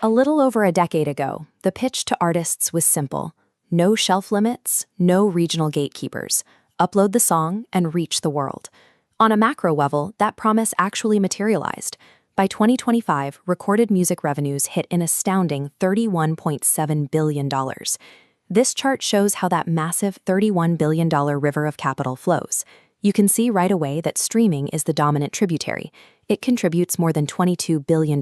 A little over a decade ago, the pitch to artists was simple. No shelf limits, no regional gatekeepers. Upload the song and reach the world. On a macro level, that promise actually materialized. By 2025, recorded music revenues hit an astounding $31.7 billion. This chart shows how that massive $31 billion river of capital flows. You can see right away that streaming is the dominant tributary. It contributes more than $22 billion,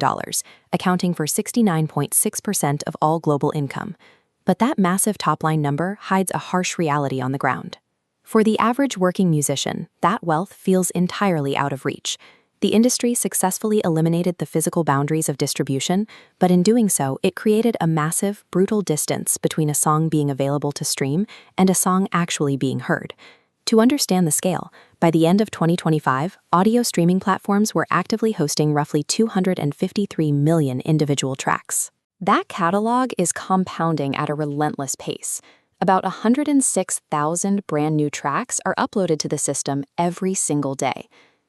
accounting for 69.6% of all global income. But that massive top-line number hides a harsh reality on the ground. For the average working musician, that wealth feels entirely out of reach. The industry successfully eliminated the physical boundaries of distribution, but in doing so, it created a massive, brutal distance between a song being available to stream and a song actually being heard. To understand the scale, by the end of 2025, audio streaming platforms were actively hosting roughly 253 million individual tracks. That catalog is compounding at a relentless pace. About 106,000 brand new tracks are uploaded to the system every single day.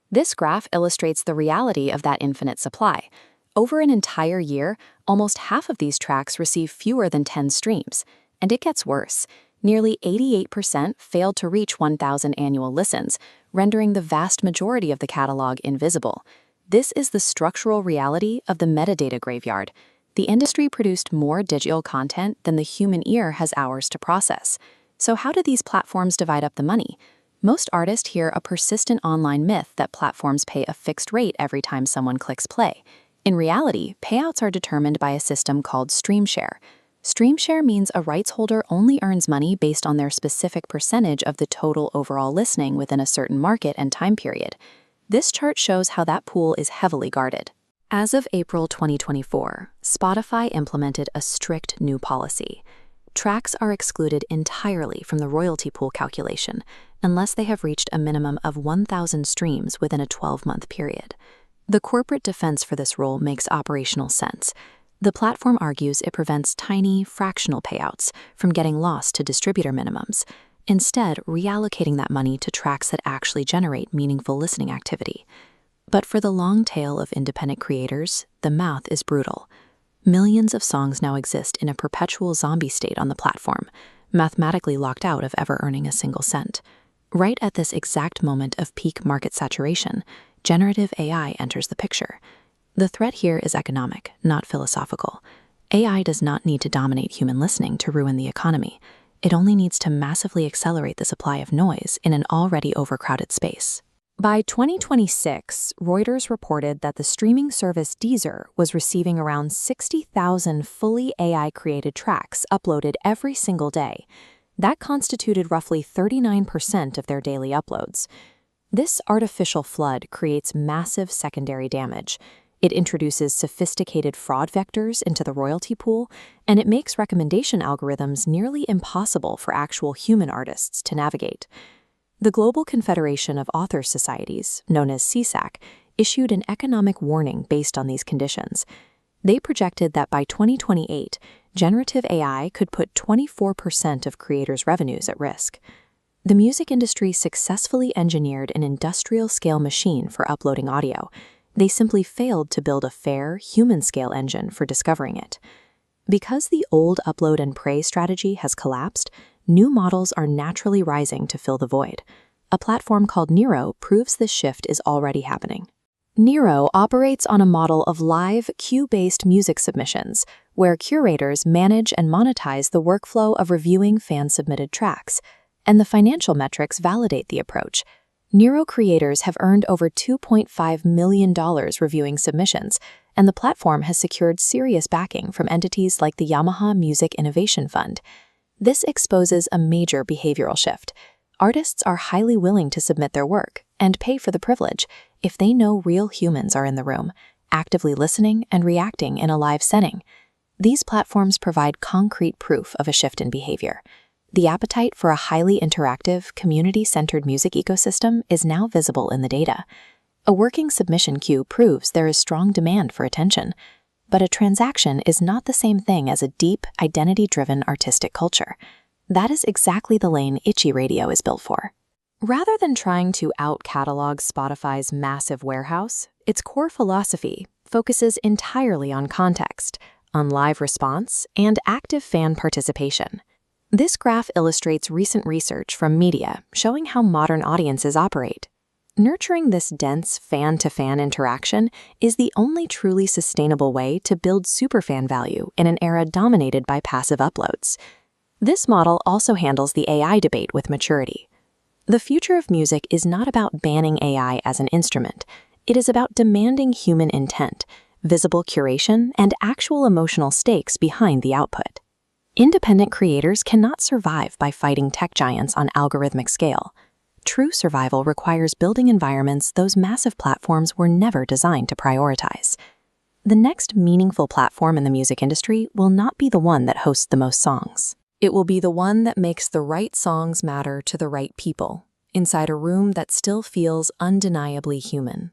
This graph illustrates the reality of that infinite supply. Over an entire year, almost half of these tracks receive fewer than 10 streams. And it gets worse. Nearly 88% failed to reach 1,000 annual listens, rendering the vast majority of the catalog invisible. This is the structural reality of the metadata graveyard. The industry produced more digital content than the human ear has hours to process. So how do these platforms divide up the money? Most artists hear a persistent online myth that platforms pay a fixed rate every time someone clicks play. In reality, payouts are determined by a system called stream share. Stream share means a rights holder only earns money based on their specific percentage of the total overall listening within a certain market and time period. This chart shows how that pool is heavily guarded. As of April 2024, Spotify implemented a strict new policy. Tracks are excluded entirely from the royalty pool calculation unless they have reached a minimum of 1,000 streams within a 12-month period. The corporate defense for this rule makes operational sense. The platform argues it prevents tiny, fractional payouts from getting lost to distributor minimums, instead reallocating that money to tracks that actually generate meaningful listening activity. But for the long tail of independent creators, the math is brutal. Millions of songs now exist in a perpetual zombie state on the platform, mathematically locked out of ever earning a single cent. Right at this exact moment of peak market saturation, generative AI enters the picture. The threat here is economic, not philosophical. AI does not need to dominate human listening to ruin the economy. It only needs to massively accelerate the supply of noise in an already overcrowded space. By 2026, Reuters reported that the streaming service Deezer was receiving around 60,000 fully AI-created tracks uploaded every single day. That constituted roughly 39% of their daily uploads. This artificial flood creates massive secondary damage. It introduces sophisticated fraud vectors into the royalty pool, and it makes recommendation algorithms nearly impossible for actual human artists to navigate. The Global Confederation of Authors Societies, known as CSAC, issued an economic warning based on these conditions. They projected that by 2028, generative AI could put 24% of creators' revenues at risk. The music industry successfully engineered an industrial-scale machine for uploading audio. They simply failed to build a fair, human-scale engine for discovering it. Because the old upload and pray strategy has collapsed, new models are naturally rising to fill the void. A platform called Nero proves this shift is already happening. Nero operates on a model of live, queue-based music submissions, where curators manage and monetize the workflow of reviewing fan-submitted tracks, and the financial metrics validate the approach. Nero creators have earned over $2.5 million reviewing submissions, and the platform has secured serious backing from entities like the Yamaha Music Innovation Fund. This exposes a major behavioral shift. Artists are highly willing to submit their work and pay for the privilege if they know real humans are in the room, actively listening and reacting in a live setting. These platforms provide concrete proof of a shift in behavior. The appetite for a highly interactive, community-centered music ecosystem is now visible in the data. A working submission queue proves there is strong demand for attention, but a transaction is not the same thing as a deep, identity-driven artistic culture. That is exactly the lane Itchy Radio is built for. Rather than trying to out-catalog Spotify's massive warehouse, its core philosophy focuses entirely on context, on live response and active fan participation. This graph illustrates recent research from media showing how modern audiences operate. Nurturing this dense fan-to-fan interaction is the only truly sustainable way to build superfan value in an era dominated by passive uploads. This model also handles the AI debate with maturity. The future of music is not about banning AI as an instrument. It is about demanding human intent, visible curation, and actual emotional stakes behind the output. Independent creators cannot survive by fighting tech giants on algorithmic scale. True survival requires building environments those massive platforms were never designed to prioritize. The next meaningful platform in the music industry will not be the one that hosts the most songs. It will be the one that makes the right songs matter to the right people, inside a room that still feels undeniably human.